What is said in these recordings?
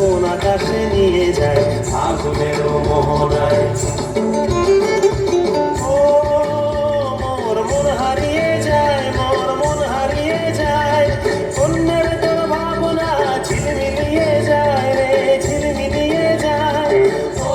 কোন আকাশে নিয়ে যায় আগুনের মোহনায়। ও মোর মন হারিয়ে যায়, মোর মন হারিয়ে যায়, অন্যের তোর ভাবনা ঝিলমিলিয়ে যায় রে, ঝিলমিলিয়ে যায়। ও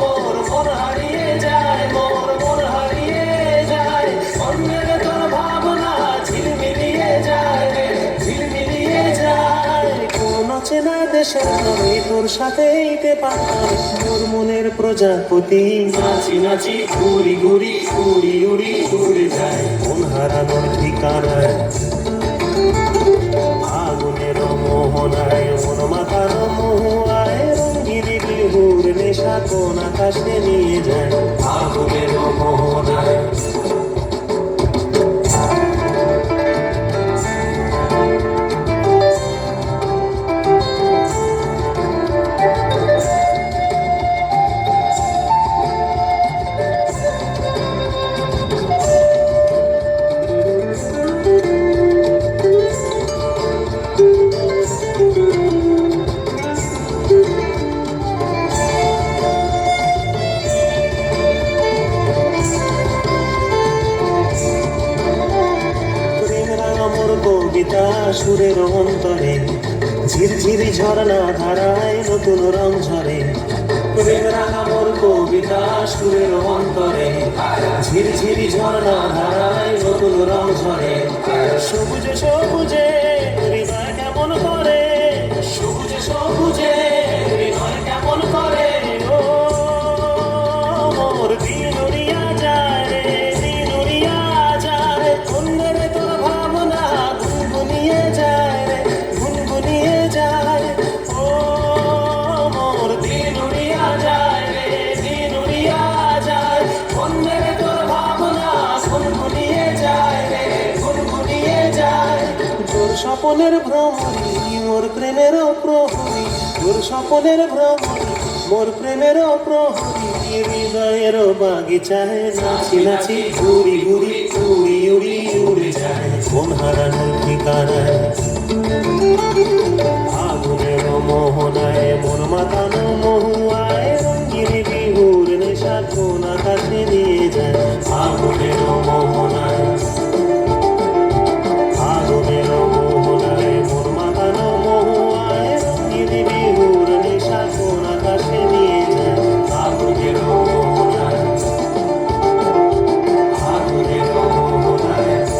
মোর মন হারিয়ে যায়, মোর মন হারিয়ে যায়, অন্যের তোর ভাবনা ঝিলমিলিয়ে যায় রে, ঝিলমিলিয়ে যায়। কোন অচেনা দেশের তরে তোর সাথে ইতে পাতাম মোর মনের প্রজাপতি, নাচি নাচি ঘুরি ঘুরি উড়ি উড়ি উড়ে যায় মন হারানোর ঠিকানায়। আগুনের মোহনায় মন মাতার মোহায়, রঙ্গিনী বিহুর নেশা কোন আকাশে নিয়ে যায় আগুনের মোহনায়। কবিতা সুরের অন্তরে ঝিরঝিরি ঝরনা ধারায় নতুন রং ঝরে। প্রেম রাঙা মোর কবিতা সুরের অন্তরে ঝিরঝিরি ঝরনা ধারায় নতুন রং ঝরে। সবুজে সবুজে হৃদয় কেমন করে, সবুজে সবুজে হৃদয় কেমন করে। ও মোর দিন উড়িয়া যায় রে, দিন উড়িয়া যায়, অন্যের তোর ভাবনা গুনগুনিয়ে যায় রে, গুনগুনিয়ে যায়। ও মোর দিন উড়িয়া যায় রে, দিন উড়িয়া যায়, অন্যের তোর ভাবনা গুনগুনিয়ে যায় রে, গুনগুনিয়ে যায়। তোর স্বপনের ভ্রমণী মোর প্রেমের প্রহরী, তোর স্বপনের ভ্রমণী মোর প্রেমের প্রহরী, হৃদয়ের বাগিচায় নাচি নাচি ঘুরি ঘুরি উড়ি উড়ি উড়ে যায় মন হারানোর ঠিকানায়।